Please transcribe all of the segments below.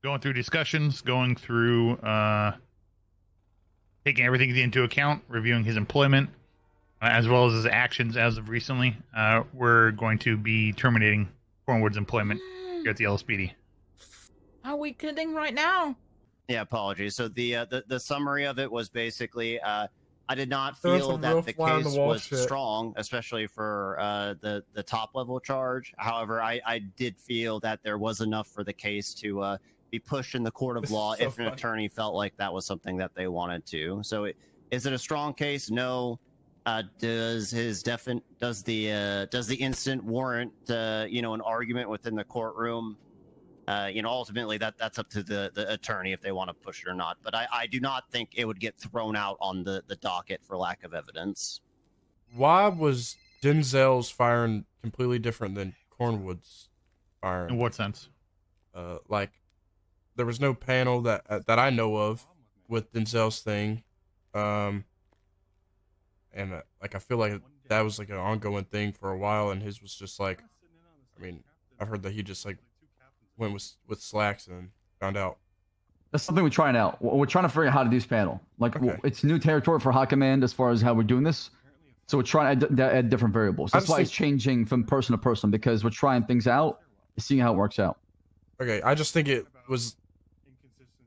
going through discussions, going through taking everything into account, reviewing his employment, as well as his actions as of recently, we're going to be terminating Cornwood's employment here at the LSPD. Are we kidding right now? Yeah, apologies. So the summary of it was basically, I did not feel that the case was strong, especially for the top level charge. However, I did feel that there was enough for the case to be pushed in the court of law if an attorney felt like that was something that they wanted to. So, is it a strong case? No. Does the incident warrant an argument within the courtroom? Ultimately that's up to the attorney if they want to push it or not. But I do not think it would get thrown out on the docket for lack of evidence. Why was Denzel's firing completely different than Cornwood's firing? In what sense? Like, there was no panel that I know of with Denzel's thing. And I feel like that was like an ongoing thing for a while, and his was just like, I mean, I've heard that he just like went with slacks and found out. That's something we're trying out. We're trying to figure out how to do this panel. Like, it's new territory for Hot Command as far as how we're doing this. So we're trying to add different variables. That's why it's changing from person to person, because we're trying things out, seeing how it works out. Okay, I just think it was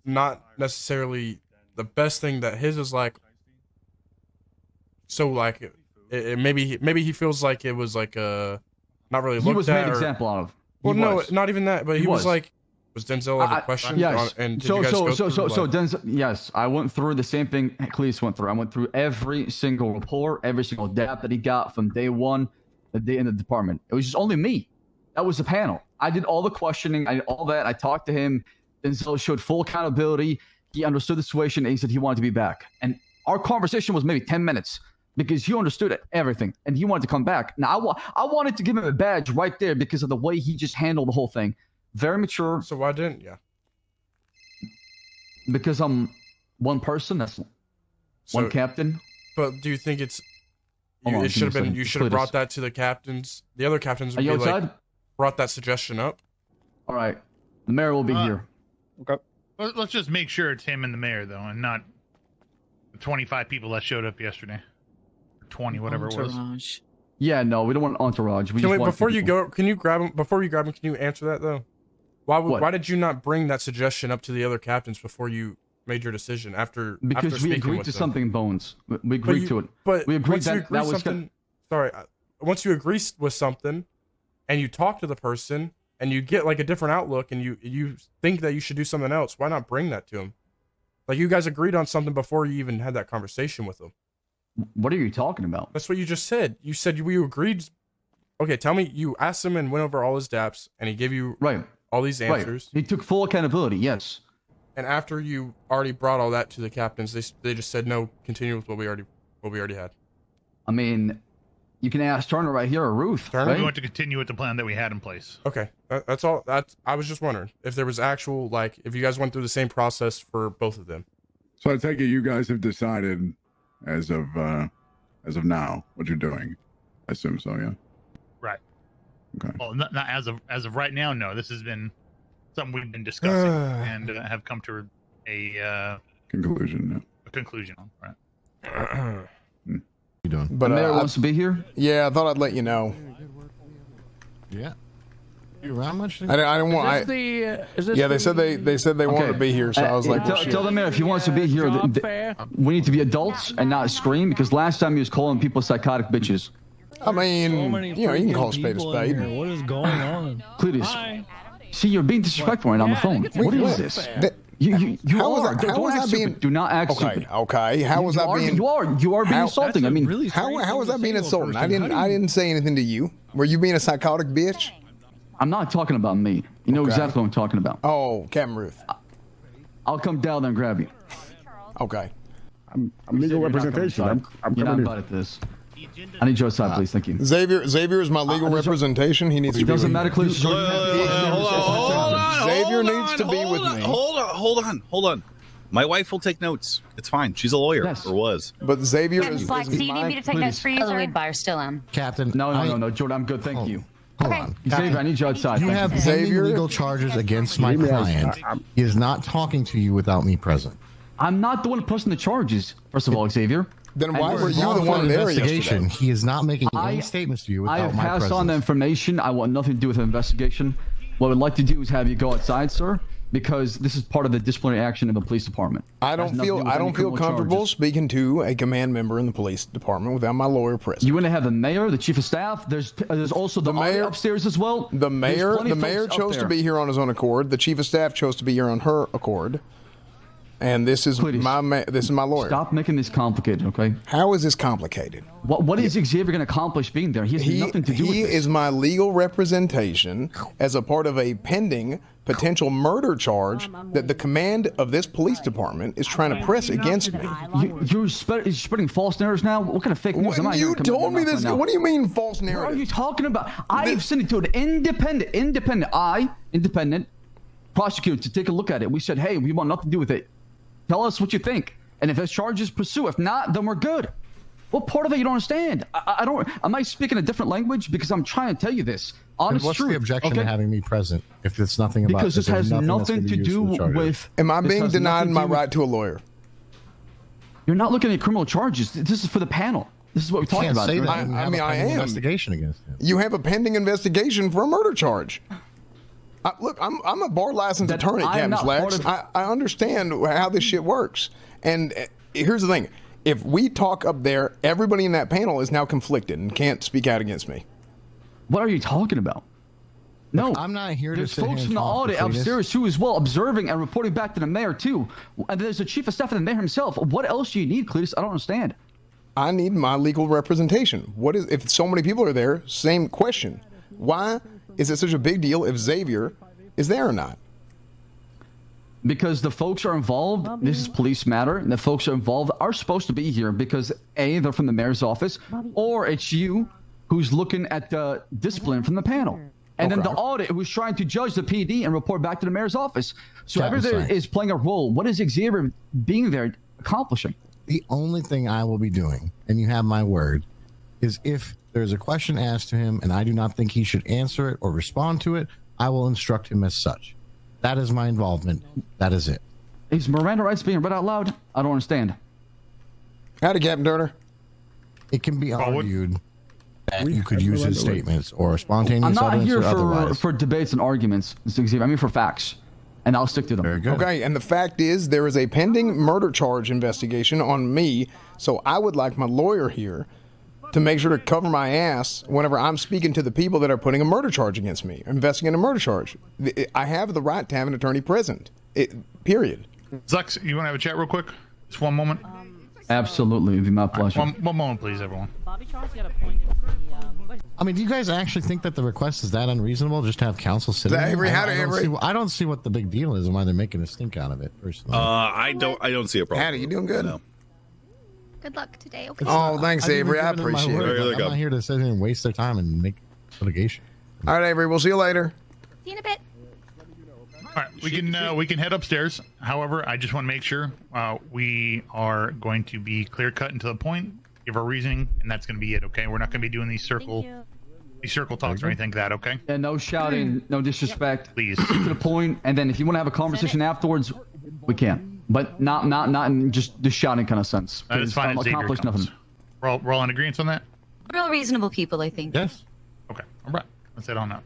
not necessarily the best thing that his is like. So like, maybe he feels like it was like not really looked at. He was made an example out of. Well, no, not even that. But he was like, was Denzel ever questioned? Yes. And so Denzel, yes, I went through the same thing Cleese went through. I went through every single report, every single DAP that he got from day one, the day in the department. It was just only me. That was the panel. I did all the questioning. I did all that. I talked to him. Denzel showed full accountability. He understood the situation, and he said he wanted to be back. And our conversation was maybe 10 minutes. Because he understood it, everything, and he wanted to come back. Now, I wanted to give him a badge right there because of the way he just handled the whole thing. Very mature. So why didn't you? Because I'm one person. That's one captain. But do you think it should have been? You should have brought that to the captains. The other captains would be like, brought that suggestion up. All right, the mayor will be here. Okay. Let's just make sure it's him and the mayor though, and not the 25 people that showed up yesterday. 20, whatever it was. Yeah, no, we don't want entourage. Before you go, can you grab him? Before you grab him, can you answer that though? Why did you not bring that suggestion up to the other captains before you made your decision? Because we agreed to something, Bones. We agreed to it. But we agreed that was something. Sorry, once you agree with something, and you talk to the person, and you get like a different outlook, and you think that you should do something else, why not bring that to him? Like, you guys agreed on something before you even had that conversation with them. What are you talking about? That's what you just said. You said we agreed. Okay, tell me, you asked him and went over all his DAPs, and he gave you all these answers. He took full accountability, yes. And after you already brought all that to the captains, they just said no, continue with what we already had. I mean, you can ask Turner right here or Ruth. Turner, we want to continue with the plan that we had in place. Okay, that's all. I was just wondering if there was actual, like, if you guys went through the same process for both of them. So I take it you guys have decided as of now what you're doing. I assume so, yeah. Right. Okay. Well, not as of right now. No, this has been something we've been discussing and have come to a conclusion. Yeah. A conclusion on. Right. You doing? But the mayor wants to be here. Yeah, I thought I'd let you know. Yeah. You around much? I didn't want. They said they wanted to be here, so I was like, tell the mayor if he wants to be here. We need to be adults and not scream, because last time he was calling people psychotic bitches. I mean, you can call a spade a spade. What is going on? Cletus, see, you're being disrespectful right on the phone. What is this? Do not act stupid. Okay. How was that being? You are being insulting. I mean, how was that being insulting? I didn't say anything to you. Were you being a psychotic bitch? I'm not talking about me. You know exactly what I'm talking about. Oh, Captain Ruth. I'll come down there and grab you. Okay. I'm legal representation. You're not bad at this. I need your side, please. Thank you. Xavier is my legal representation. He needs to be with me. Xavier needs to be with me. Hold on. My wife will take notes. It's fine. She's a lawyer, or was. But Xavier is my... Do you need me to take notes for you, sir? By still am. Captain. No, Jordan, I'm good. Thank you. Hold on. Xavier, I need you outside. You have pending legal charges against my client. He is not talking to you without me present. I'm not the one pressing the charges, first of all, Xavier. Then why were you the one there yesterday? He is not making any statements to you without my presence. I have passed on the information. I want nothing to do with the investigation. What I'd like to do is have you go outside, sir, because this is part of the disciplinary action of the police department. I don't feel comfortable speaking to a command member in the police department without my lawyer present. You want to have the mayor, the chief of staff. There's also the mayor upstairs as well. The mayor chose to be here on his own accord. The chief of staff chose to be here on her accord. And this is my lawyer. Stop making this complicated, okay? How is this complicated? What is Xavier going to accomplish being there? He has nothing to do with this. He is my legal representation as a part of a pending potential murder charge that the command of this police department is trying to press against me. You're spreading false narratives now? What kind of fake news am I You told me this. What do you mean false narrative? What are you talking about? I've sent it to an independent prosecutor to take a look at it. We said, hey, we want nothing to do with it. Tell us what you think. And if there's charges, pursue. If not, then we're good. What part of it you don't understand? I don't. Am I speaking a different language? Because I'm trying to tell you this. Honest truth. What's the objection to having me present if it's nothing about because this has nothing to do with. Am I being denied my right to a lawyer? You're not looking at criminal charges. This is for the panel. This is what we're talking about. I mean, I am. Investigation against him. You have a pending investigation for a murder charge. Look, I'm a bar licensed attorney, Captain Slacks. I understand how this shit works. And here's the thing. If we talk up there, everybody in that panel is now conflicted and can't speak out against me. What are you talking about? No. Look, I'm not here to sit folks here and from the talk audit upstairs who is well observing and reporting back to the mayor, too. And there's a chief of staff and the mayor himself. What else do you need, Cletus? I don't understand. I need my legal representation. If so many people are there, same question. Why is it such a big deal if Xavier is there or not? Because the folks are involved. This is police matter. And the folks are involved are supposed to be here because A, they're from the mayor's office, or it's you who's looking at the discipline from the panel. And then the audit who's trying to judge the PD and report back to the mayor's office. So everybody is playing a role. What is Xavier being there accomplishing? The only thing I will be doing, and you have my word, is if there's a question asked to him and I do not think he should answer it or respond to it, I will instruct him as such. That is my involvement. That is it. Is Miranda rights being read out loud? I don't understand. Howdy, Captain Turner. It can be argued that you could use his statements or spontaneous I'm not evidence here or otherwise. for debates and arguments, Mr. Xavier. I'm here for facts, and I'll stick to them. Very good. Okay, and the fact is there is a pending murder charge investigation on me, so I would like my lawyer here to make sure to cover my ass whenever I'm speaking to the people that are putting a murder charge against me, investigating a murder charge. I have the right to have an attorney present, period. Zux, you want to have a chat real quick? Just one moment? Absolutely, it'd be my pleasure. One moment, please, everyone. I mean, do you guys actually think that the request is that unreasonable, just to have counsel sit there? I don't see what the big deal is and why they're making a stink out of it, personally. I don't see a problem. Hattie, you doing good? No. Good luck today, okay? Oh, thanks, Avery. I appreciate it. I'm not here to sit here and waste their time and make litigation. All right, Avery, we'll see you later. See you in a bit. All right, we can head upstairs. However, I just want to make sure we are going to be clear cut and to the point, give our reasoning, and that's going to be it. Okay, we're not going to be doing these circle talks or anything like that. Okay. And no shouting, no disrespect. Please. To the point, and then if you want to have a conversation afterwards, we can. But not in just the shouting kind of sense. That is fine. Accomplish nothing. We're all in agreement on that. We're all reasonable people, I think. Yes. Okay. All right. Let's head on up.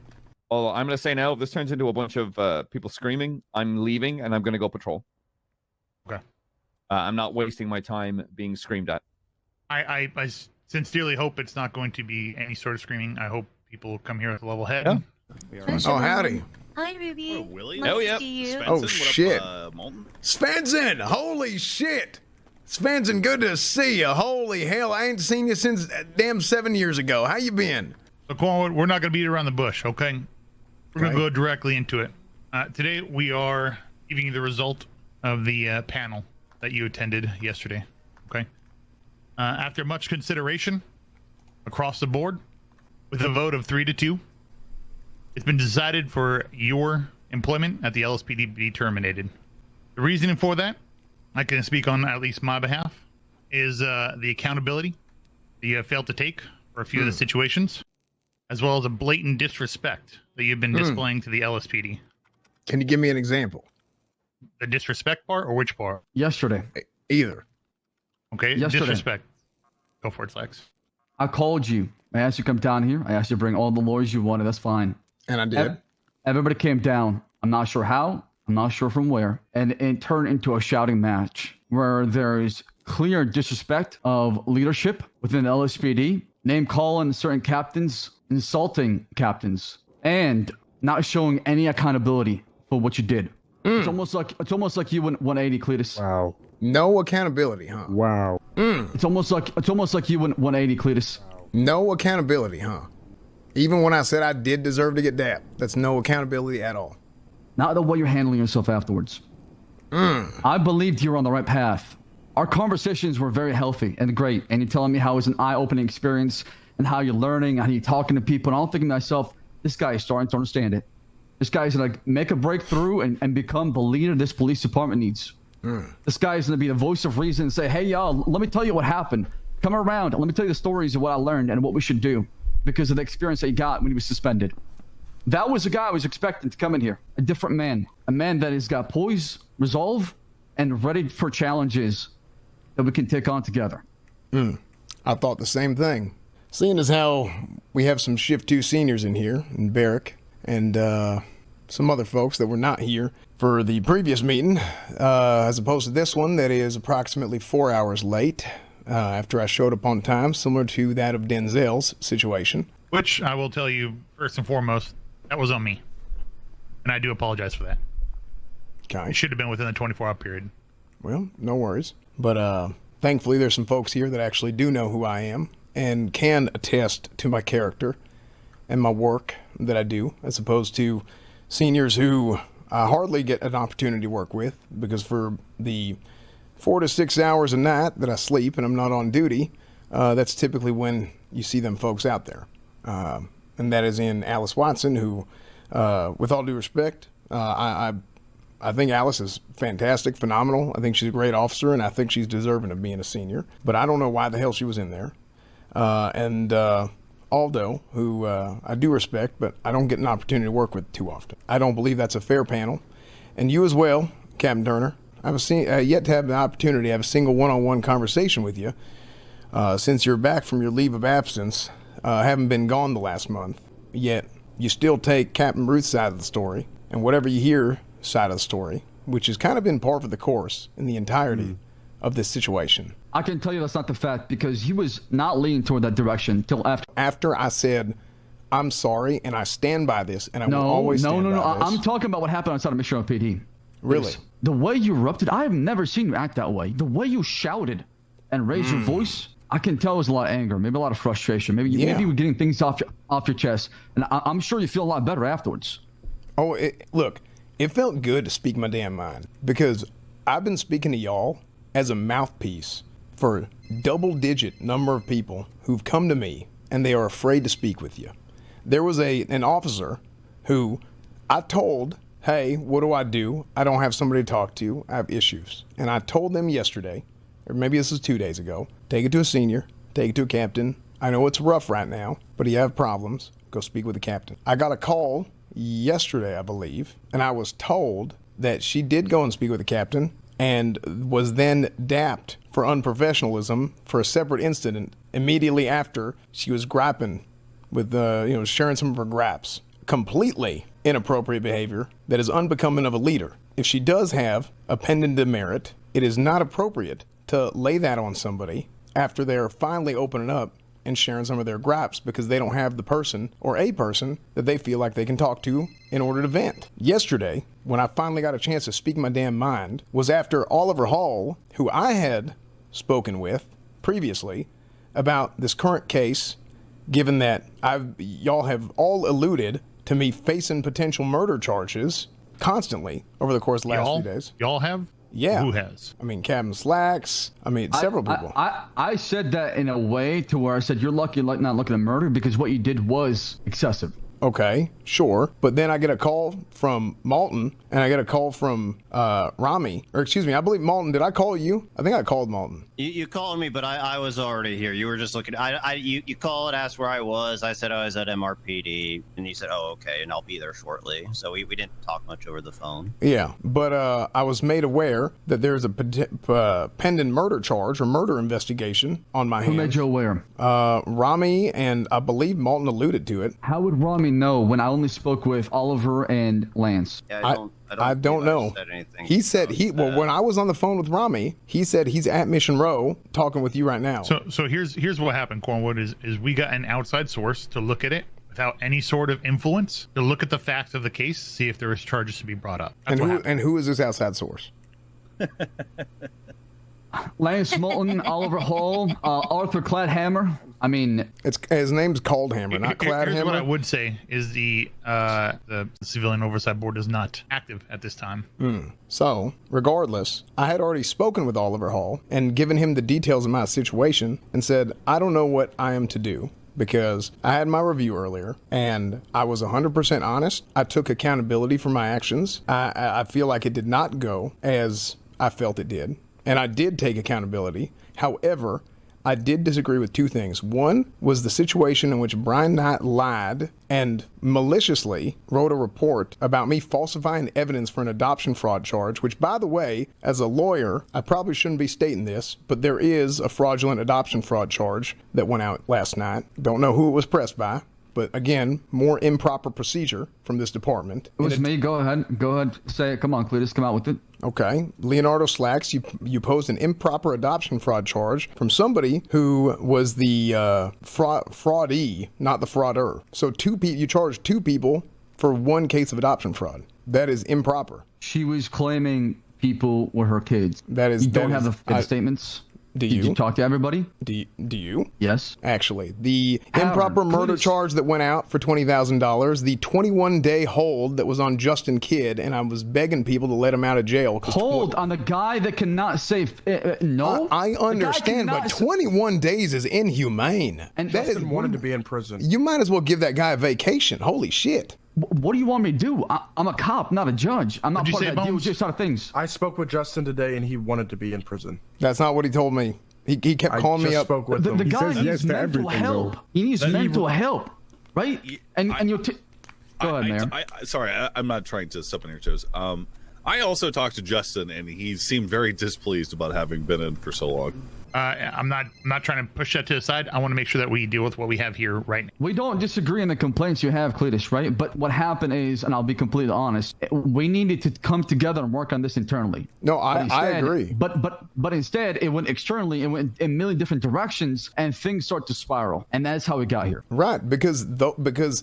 Well, I'm going to say now, if this turns into a bunch of people screaming, I'm leaving and I'm going to go patrol. Okay. I'm not wasting my time being screamed at. I sincerely hope it's not going to be any sort of screaming. I hope people come here with a level head. Yeah. Oh, howdy. Hi, Ruby. Oh, Willie? Nice Oh, to yeah. see you. Oh, shit. Molten? Svensson, holy shit. Svensson, good to see you. Holy hell, I ain't seen you since damn 7 years ago. How you been? So, Cornwood, we're not going to beat around the bush, okay? We're going to go directly into it. Today, we are giving you the result of the panel that you attended yesterday, okay? After much consideration across the board, with a vote of 3-2, it's been decided for your employment at the LSPD to be terminated. The reasoning for that, I can speak on at least my behalf, is the accountability that you have failed to take for a few of the situations, as well as a blatant disrespect that you've been displaying to the LSPD. Can you give me an example? The disrespect part or which part? Yesterday. Either. Okay, Yesterday. disrespect. Go for it, Slacks. I called you. I asked you to come down here. I asked you to bring all the lawyers you wanted. That's fine. And I did. Everybody came down. I'm not sure how. I'm not sure from where. And it turned into a shouting match where there is clear disrespect of leadership within the LSPD, name calling certain captains, insulting captains, and not showing any accountability for what you did. It's almost like you went 180, Cletus. Wow. No accountability, huh? Wow. It's almost like you went 180, Cletus. No accountability, huh? Even when I said I did deserve to get dapped, that's no accountability at all. Not the way you're handling yourself afterwards. I believed you were on the right path. Our conversations were very healthy and great, and you're telling me how it was an eye-opening experience and how you're learning, how you're talking to people, and I'm thinking to myself, this guy is starting to understand it. This guy's gonna make a breakthrough and become the leader this police department needs. This guy's gonna be the voice of reason and say, hey y'all, let me tell you what happened. Come around, let me tell you the stories of what I learned and what we should do because of the experience that he got when he was suspended. That was the guy I was expecting to come in here. A different man. A man that has got poise, resolve, and ready for challenges that we can take on together. I thought the same thing. Seeing as how we have some Shift 2 seniors in here, in Barrack, and some other folks that were not here for the previous meeting, as opposed to this one that is approximately 4 hours late after I showed up on time, similar to that of Denzel's situation. Which I will tell you, first and foremost, that was on me. And I do apologize for that. Okay. It should have been within the 24-hour period. Well, no worries. But thankfully there's some folks here that actually do know who I am and can attest to my character and my work that I do, as opposed to seniors who I hardly get an opportunity to work with, because for the 4 to 6 hours a night that I sleep and I'm not on duty, that's typically when you see them folks out there. And that is in Alice Watson, who, with all due respect, I think Alice is fantastic, phenomenal. I think she's a great officer, and I think she's deserving of being a senior. But I don't know why the hell she was in there. And Aldo, who I do respect, but I don't get an opportunity to work with too often. I don't believe that's a fair panel. And you as well, Captain Turner. I've yet to have the opportunity to have a single one-on-one conversation with you since you're back from your leave of absence. Haven't been gone the last month, yet you still take Captain Ruth's side of the story, and whatever you hear side of the story, which has kind of been par for the course in the entirety of this situation. I can tell you that's not the fact, because he was not leaning toward that direction till after. After I said, I'm sorry, and I stand by this, and I will always stand by this. I'm talking about what happened outside of Mission PD. Really? The way you erupted, I have never seen you act that way. The way you shouted and raised your voice, I can tell it was a lot of anger, maybe a lot of frustration. Maybe you were getting things off your chest, and I'm sure you feel a lot better afterwards. Oh, look, it felt good to speak my damn mind, because I've been speaking to y'all as a mouthpiece for a double-digit number of people who've come to me, and they are afraid to speak with you. There was an officer who I told, hey, what do? I don't have somebody to talk to. I have issues. And I told them yesterday, or maybe this was 2 days ago, take it to a senior, take it to a captain. I know it's rough right now, but you have problems, go speak with the captain. I got a call yesterday, I believe, and I was told that she did go and speak with the captain and was then dapped for unprofessionalism for a separate incident immediately after she was griping with, sharing some of her graps. Completely inappropriate behavior that is unbecoming of a leader. If she does have a pending demerit, it is not appropriate to lay that on somebody after they're finally opening up and sharing some of their gripes because they don't have the person or a person that they feel like they can talk to in order to vent. Yesterday, when I finally got a chance to speak my damn mind, was after Oliver Hall, who I had spoken with previously about this current case, given that y'all have all alluded to me facing potential murder charges constantly over the course of the last few days. Y'all have? Yeah. Who has? I mean, Captain Slacks. I mean, several people. I said that in a way to where I said, you're lucky not looking at murder because what you did was excessive. Okay, sure. But then I get a call from Malton, and I get a call from Rami, or excuse me, I believe Malton. Did I call you? I think I called Malton. You called me, but I was already here. You were just looking. You called, asked where I was. I said I was at MRPD, and you said, "Oh, okay," and I'll be there shortly. So we didn't talk much over the phone. Yeah, but I was made aware that there's a pending murder charge or murder investigation on my hands. Who made you aware? Rami, and I believe Malton alluded to it. How would Rami know when I only spoke with Oliver and Lance? Yeah, I don't know. He said when I was on the phone with Rami, he said he's at Mission Row talking with you right now. So here's what happened, Cornwood, is we got an outside source to look at it without any sort of influence, to look at the facts of the case, see if there is charges to be brought up. And who is this outside source? Lance Moulton, Oliver Hall, Arthur Cladhammer. I mean, his name's Caldhammer, not Cladhammer. Here's what I would say is the Civilian Oversight Board is not active at this time. So, regardless, I had already spoken with Oliver Hall and given him the details of my situation and said, I don't know what I am to do, because I had my review earlier and I was 100% honest. I took accountability for my actions. I feel like it did not go as I felt it did. And I did take accountability. However, I did disagree with two things. One was the situation in which Brian Knight lied and maliciously wrote a report about me falsifying evidence for an adoption fraud charge, which, by the way, as a lawyer, I probably shouldn't be stating this, but there is a fraudulent adoption fraud charge that went out last night. Don't know who it was pressed by. But again, more improper procedure from this department. It was me. Go ahead. Say it. Come on, Cletus. Come out with it. Okay. Leonardo Slacks, you posed an improper adoption fraud charge from somebody who was the fraudee, not the frauder. So you charged two people for one case of adoption fraud. That is improper. She was claiming people were her kids. That is. You don't have the statements? Did you talk to everybody? Do you? Yes. Actually, the improper murder charge that went out for $20,000, the 21-day hold that was on Justin Kidd, and I was begging people to let him out of jail. Hold on the guy that cannot say no? I understand, but 21 days is inhumane. And Justin wanted to be in prison. You might as well give that guy a vacation. Holy shit. What do you want me to do? I'm a cop, not a judge. I'm not part of that DOJ side of things. I spoke with Justin today, and he wanted to be in prison. That's not what he told me. He kept calling me up. Spoke with him. The guy needs mental help. He needs mental help, right? And you'll go ahead, Mayor. Sorry, I'm not trying to step on your toes. I also talked to Justin, and he seemed very displeased about having been in for so long. I'm not trying to push that to the side. I want to make sure that we deal with what we have here right now. We don't disagree on the complaints you have, Cletus, right? But what happened is, and I'll be completely honest, we needed to come together and work on this internally. No, I agree. But instead, it went externally. It went in a million different directions, and things start to spiral. And that's how we got here. Right, because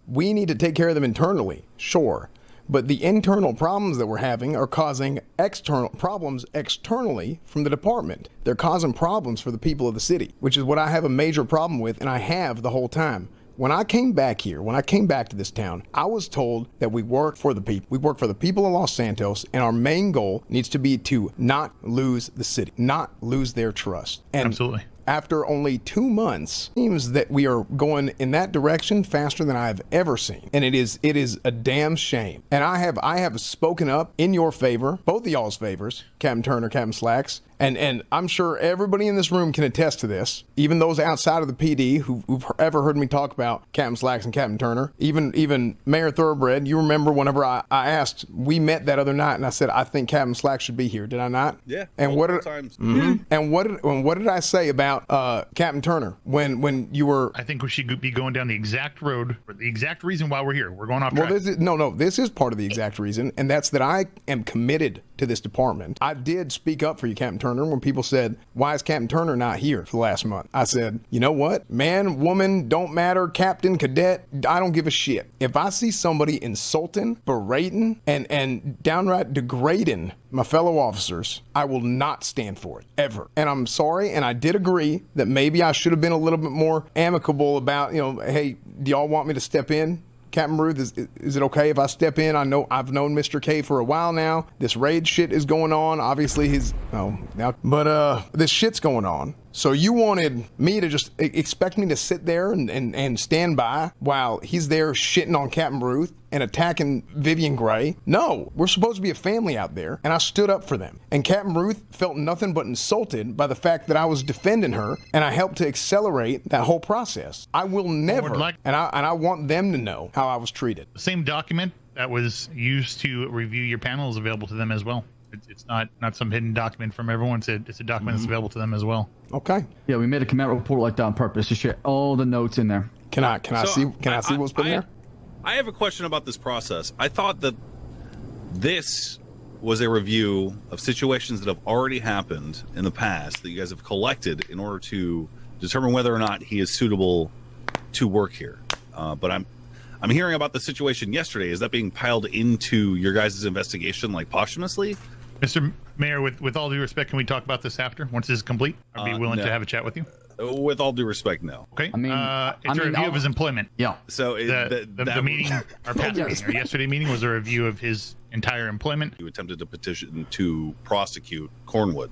we need to take care of them internally, sure. But the internal problems that we're having are causing external problems externally from the department. They're causing problems for the people of the city, which is what I have a major problem with, and I have the whole time. When I came back here, when I came back to this town, I was told that we work for the people. We work for the people of Los Santos, and our main goal needs to be to not lose the city, not lose their trust. And absolutely. After only 2 months, it seems that we are going in that direction faster than I've ever seen. And it is a damn shame. And I have spoken up in your favor, both of y'all's favors, Captain Turner, Captain Slacks. And I'm sure everybody in this room can attest to this, even those outside of the PD who've ever heard me talk about Captain Slacks and Captain Turner, even Mayor Thoroughbred. You remember whenever I asked, we met that other night, and I said, I think Captain Slacks should be here. Did I not? Yeah. And what did I say about Captain Turner when you were? I think we should be going down the exact road for the exact reason why we're here. We're going off track. Well, this is part of the exact reason, and that's that I am committed to this department. I did speak up for you, Captain Turner, when people said, why is Captain Turner not here for the last month? I said, you know what? Man, woman, don't matter. Captain, cadet, I don't give a shit. If I see somebody insulting, berating, and downright degrading my fellow officers, I will not stand for it, ever. And I'm sorry, and I did agree that maybe I should have been a little bit more amicable about, hey, do y'all want me to step in? Captain Ruth, is it okay if I step in? I know I've known Mr. K for a while now. This raid shit is going on. Obviously, but this shit's going on. So you wanted me to just expect me to sit there and stand by while he's there shitting on Captain Ruth and attacking Vivian Gray? No, we're supposed to be a family out there, and I stood up for them. And Captain Ruth felt nothing but insulted by the fact that I was defending her, and I helped to accelerate that whole process. I will never, and I want them to know how I was treated. The same document that was used to review your panel is available to them as well. It's not some hidden document from everyone. It's a document that's available to them as well. Okay. Yeah, we made a command report like that on purpose to share all the notes in there. Can I see what's put in there? I have a question about this process. I thought that this was a review of situations that have already happened in the past that you guys have collected in order to determine whether or not he is suitable to work here. But I'm hearing about the situation yesterday. Is that being piled into your guys' investigation like posthumously? Mr. Mayor, with all due respect, can we talk about this after? Once this is complete, I'd be willing to have a chat with you. With all due respect, no. Okay. It's a review of his employment. Yeah. So the meeting, our past meeting, our yesterday meeting was a review of his entire employment. You attempted to petition to prosecute Cornwood.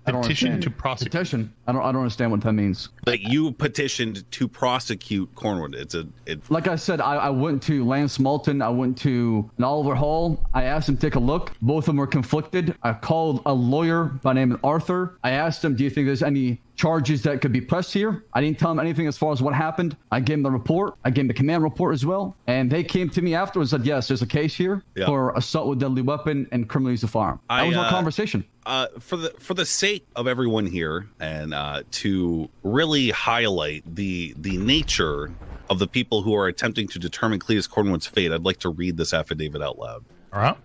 Petition to prosecute. Petition? I don't understand what that means. Like you petitioned to prosecute Cornwood. Like I said, I went to Lance Malton. I went to Oliver Hall. I asked him to take a look. Both of them were conflicted. I called a lawyer by the name of Arthur. I asked him, do you think there's any charges that could be pressed here? I didn't tell him anything as far as what happened. I gave him the report. I gave him the command report as well. And they came to me afterwards and said, yes, there's a case here for assault with deadly weapon and criminal use of firearm. That was our conversation. For the sake of everyone here and to really highlight the nature of the people who are attempting to determine Cletus Cornwood's fate, I'd like to read this affidavit out loud. All right.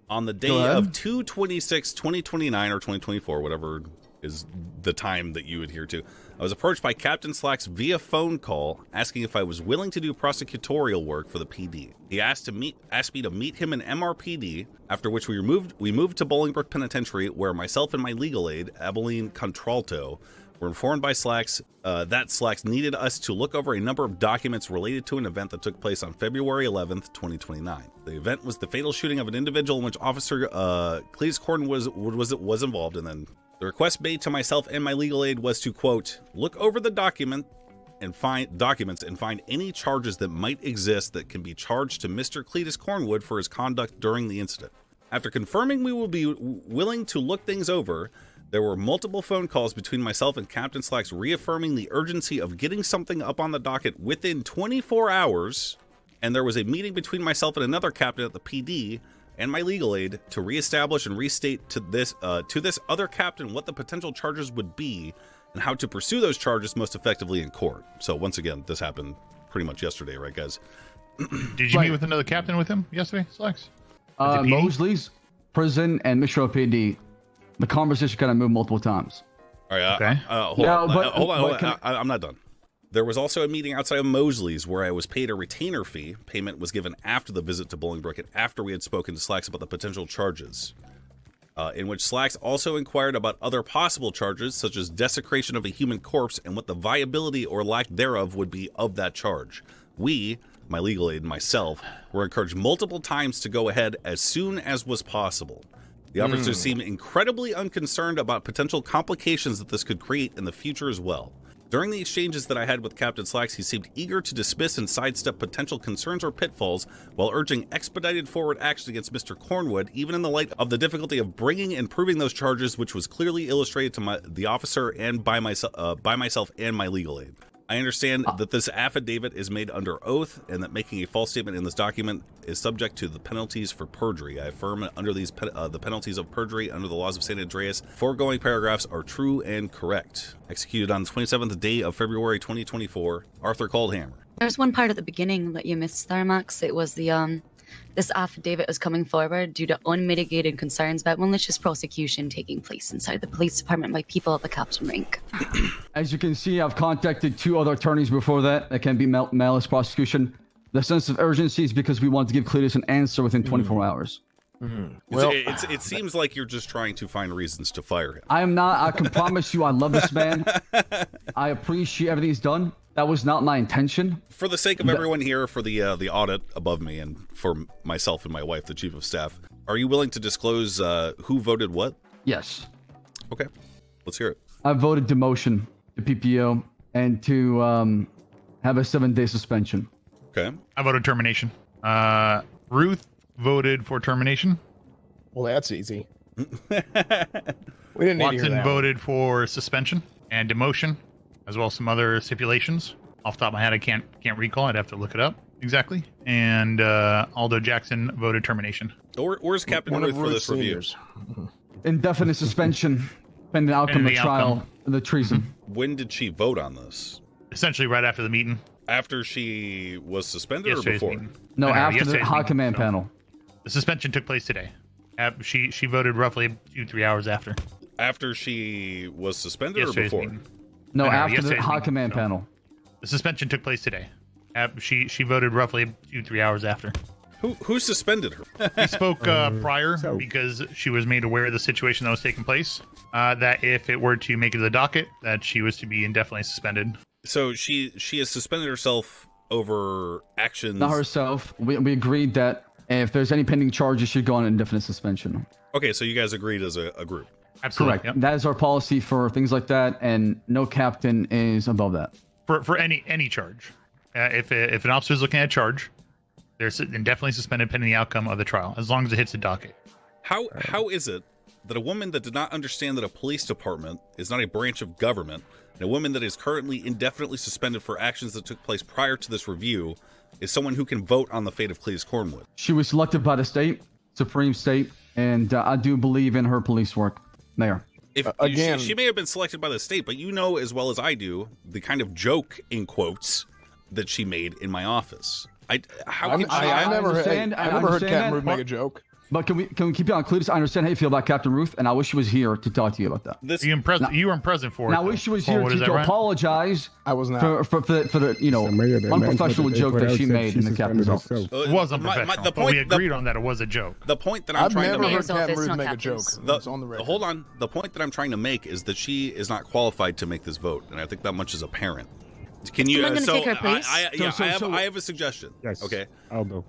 On the day of 2/26/2029 or 2024, whatever is the time that you adhere to, I was approached by Captain Slacks via phone call asking if I was willing to do prosecutorial work for the PD. He asked me to meet him in MRPD, after which we moved to Bolingbroke Penitentiary, where myself and my legal aid, Abilene Contralto, were informed by Slacks that Slacks needed us to look over a number of documents related to an event that took place on February 11th, 2029. The event was the fatal shooting of an individual in which Officer Cletus Cornwood was involved, and then the request made to myself and my legal aid was to, quote, look over the documents and find any charges that might exist that can be charged to Mr. Cletus Cornwood for his conduct during the incident. After confirming we will be willing to look things over, there were multiple phone calls between myself and Captain Slacks reaffirming the urgency of getting something up on the docket within 24 hours, and there was a meeting between myself and another captain at the PD and my legal aid to reestablish and restate to this other captain what the potential charges would be and how to pursue those charges most effectively in court. So once again, this happened pretty much yesterday, right, guys? Did you meet with another captain with him yesterday, Slacks? Mosley's, prison, and Mission PD. The conversation kind of moved multiple times. All right. Okay. Hold on. I'm not done. There was also a meeting outside of Mosley's where I was paid a retainer fee. Payment was given after the visit to Bolingbroke and after we had spoken to Slacks about the potential charges, in which Slacks also inquired about other possible charges, such as desecration of a human corpse and what the viability or lack thereof would be of that charge. We, my legal aid and myself, were encouraged multiple times to go ahead as soon as was possible. The officers seemed incredibly unconcerned about potential complications that this could create in the future as well. During the exchanges that I had with Captain Slacks, he seemed eager to dismiss and sidestep potential concerns or pitfalls while urging expedited forward action against Mr. Cornwood, even in the light of the difficulty of bringing and proving those charges, which was clearly illustrated to the officer and by myself and my legal aid. I understand that this affidavit is made under oath and that making a false statement in this document is subject to the penalties for perjury. I affirm under these the penalties of perjury under the laws of San Andreas, foregoing paragraphs are true and correct. Executed on the 27th day of February 2024, Arthur Coldhammer. There's one part at the beginning that you missed there, Max. It was the this affidavit is coming forward due to unmitigated concerns about malicious prosecution taking place inside the police department by people at the captain rank. As you can see, I've contacted 2 other attorneys before that can be malice prosecution. The sense of urgency is because we want to give Cletus an answer within 24 hours. Well, it seems like you're just trying to find reasons to fire him. I am not. I can promise you I love this man. I appreciate everything he's done. That was not my intention. For the sake of everyone here, for the audit above me, and for myself and my wife, the chief of staff, are you willing to disclose who voted what? Yes. Okay, let's hear it. I voted demotion to PPO and to have a 7-day suspension. Okay. I voted termination. Ruth voted for termination. Well, that's easy. We didn't need to hear Watson that voted for suspension and demotion, as well as some other stipulations. Off the top of my head, I can't recall. I'd have to look it up exactly. And Aldo Jackson voted termination. Where's Captain Ruth for this review? Indefinite suspension, pending outcome of the trial of the treason. When did she vote on this? Essentially right after the meeting. After she was suspended or Yesterday's before? meeting. No, after the high meeting, command panel. The suspension took place today. She voted roughly 2-3 hours after. After she was suspended or Yesterday's before? meeting. No, after the yesterday's high meeting, command so. panel. The suspension took place today. She voted roughly 2-3 hours after. Who suspended her? He spoke prior because she was made aware of the situation that was taking place. That if it were to make it to the docket, that she was to be indefinitely suspended. So she has suspended herself over actions. Not herself. We agreed that if there's any pending charges, she'd go on indefinite suspension. Okay, so you guys agreed as a group. Absolutely. Correct. Yep. That is our policy for things like that, and no captain is above that. For any charge. If an officer is looking at a charge, they're indefinitely suspended pending the outcome of the trial, as long as it hits the docket. How is it that a woman that did not understand that a police department is not a branch of government, and a woman that is currently indefinitely suspended for actions that took place prior to this review is someone who can vote on the fate of Cleese Cornwood? She was selected by the state, Supreme State, and I do believe in her police work, Mayor. Again, she may have been selected by the state, but you know as well as I do the kind of joke, in quotes, that she made in my office. I never heard Captain Ruth make a joke. But can we keep it on Cletus? I understand how you feel about Captain Ruth, and I wish she was here to talk to you about that. You weren't present for it. Now, I wish she was here to apologize. I was not for the unprofessional joke that she made in the captain's office. It was unprofessional. But we agreed on that it was a joke. The point that I'm trying to make. I've never heard Captain Ruth make a joke. It's on the record. Hold on. The point that I'm trying to make is that she is not qualified to make this vote, and I think that much is apparent. Can you? Take her place? I have a suggestion. Yes. Okay. I'll go.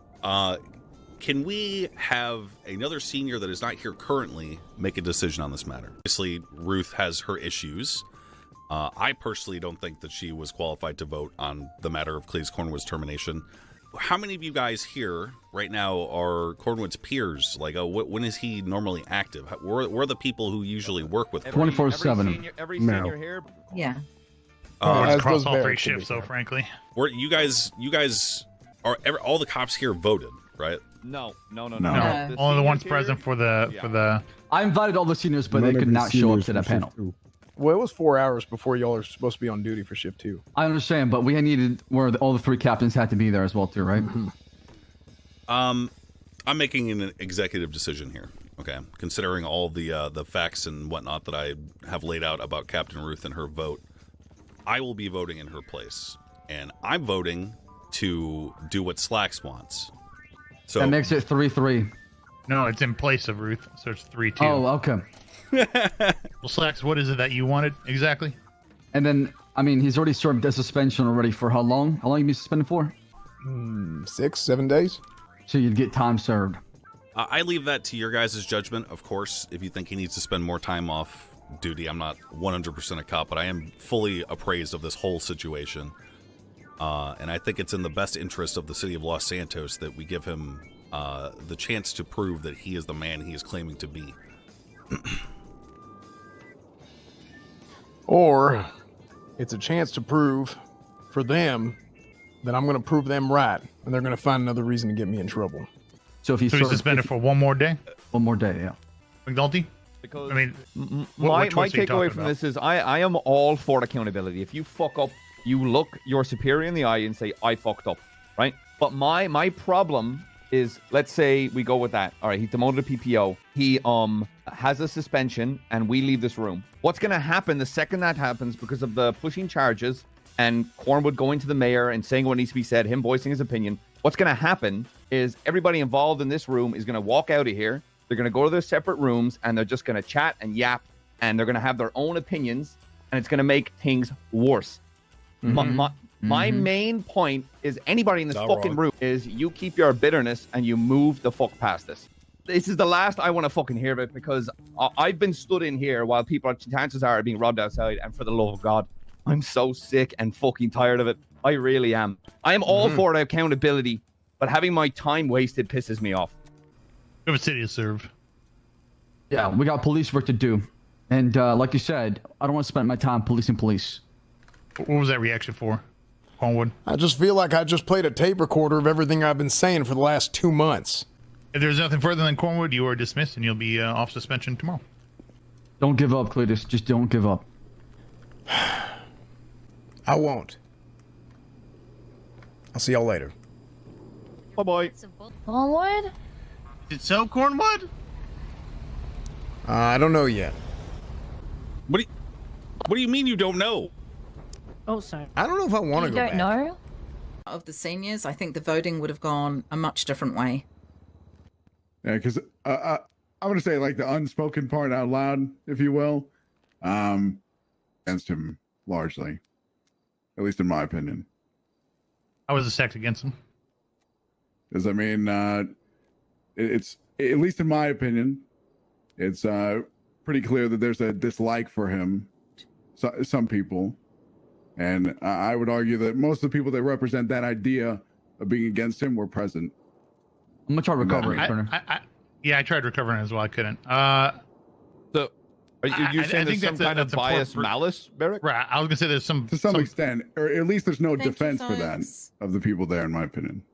Can we have another senior that is not here currently make a decision on this matter? Obviously, Ruth has her issues. I personally don't think that she was qualified to vote on the matter of Cleese Cornwood's termination. How many of you guys here right now are Cornwood's peers? Like, when is he normally active? Where are the people who usually work with him? 24/7. Every senior here. Yeah. Across all 3 shifts, though, frankly. Where you guys are all the cops here voted, right? No. Only the ones present for the. I invited all the seniors, but they could not show up to that panel. Well, it was 4 hours before y'all are supposed to be on duty for shift 2. I understand, but we needed where all the 3 captains had to be there as well, too, right? I'm making an executive decision here. Okay, considering all the facts and whatnot that I have laid out about Captain Ruth and her vote, I will be voting in her place, and I'm voting to do what Slacks wants. So that makes it 3-3. No, it's in place of Ruth, so it's 3-2. Oh, okay. Well, Slacks, what is it that you wanted exactly? And then, I mean, he's already served a suspension already for how long? How long have you been suspended for? 6-7 days. So you'd get time served. I leave that to your guys' judgment, of course. If you think he needs to spend more time off duty, I'm not 100% a cop, but I am fully appraised of this whole situation. And I think it's in the best interest of the city of Los Santos that we give him the chance to prove that he is the man he is claiming to be. Or it's a chance to prove for them that I'm going to prove them right, and they're going to find another reason to get me in trouble. So if he's suspended for one more day? One more day, yeah. McNulty? Because I mean, my takeaway from this is I am all for accountability. If you fuck up, you look your superior in the eye and say, I fucked up, right? But my problem is, let's say we go with that. All right, he's demoted to PPO. He has a suspension, and we leave this room. What's going to happen the second that happens, because of the pushing charges and Cornwood going to the mayor and saying what needs to be said, him voicing his opinion, what's going to happen is everybody involved in this room is going to walk out of here. They're going to go to their separate rooms, and they're just going to chat and yap, and they're going to have their own opinions, and it's going to make things worse. My main point is anybody in this fucking room is you keep your bitterness and you move the fuck past this. this is the last I want to fucking hear of it, because I've been stood in here while people, chances are, being robbed outside, and for the love of God, I'm so sick and fucking tired of it. I really am. I am all for accountability, but having my time wasted pisses me off. We have a city to serve. Yeah, we got police work to do. And like you said, I don't want to spend my time policing police. What was that reaction for, Cornwood? I just feel like I just played a tape recorder of everything I've been saying for the last 2 months. If there's nothing further than Cornwood, you are dismissed and you'll be off suspension tomorrow. Don't give up, Cletus. Just don't give up. I won't. I'll see y'all later. Bye-bye. Cornwood? Is it so, Cornwood? I don't know yet. What do you mean you don't know? Oh, sorry. I don't know if I want to go back. You don't know? Of the seniors, I think the voting would have gone a much different way. Yeah, because I'm going to say, like, the unspoken part out loud, if you will, against him largely, at least in my opinion. I was a sect against him. Because, I mean, it's, at least in my opinion, it's pretty clear that there's a dislike for him, some people. And I would argue that most of the people that represent that idea of being against him were present. I'm going to try to recover it, yeah, I tried recovering as well. I couldn't. So, are you saying there's some kind of bias malice, Barrett? Right. I was going to say there's some... To some extent, or at least there's no defense for that of the people there, in my opinion.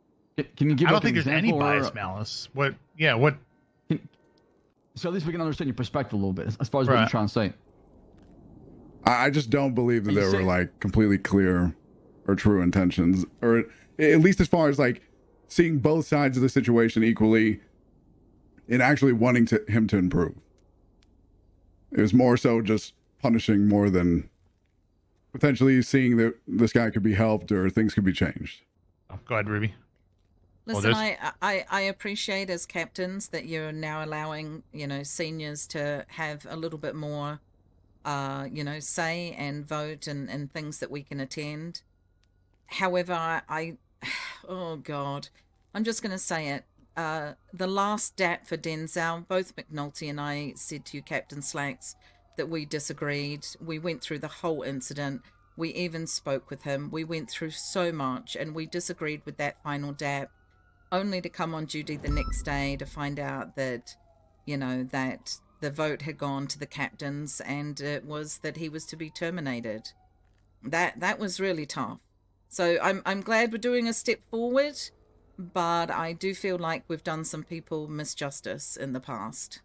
Can you give I don't think there's any bias malice. What? Yeah, what... So at least we can understand your perspective a little bit, as far as what you're trying to say. I just don't believe that there were, like, completely clear or true intentions, or at least as far as, like, seeing both sides of the situation equally and actually wanting him to improve. It was more so just punishing more than potentially seeing that this guy could be helped or things could be changed. Oh, go ahead, Ruby. Listen, I appreciate as captains that you're now allowing, you know, seniors to have a little bit more, you know, say and vote and things that we can attend. However, oh God, I'm just going to say it. The last DAT for Denzel, both McNulty and I said to you, Captain Slacks, that we disagreed. We went through the whole incident. We even spoke with him. We went through so much and we disagreed with that final DAT, only to come on duty the next day to find out that, you know, that the vote had gone to the captains and it was that he was to be terminated. That was really tough. So I'm glad we're doing a step forward, but I do feel like we've done some people misjustice in the past.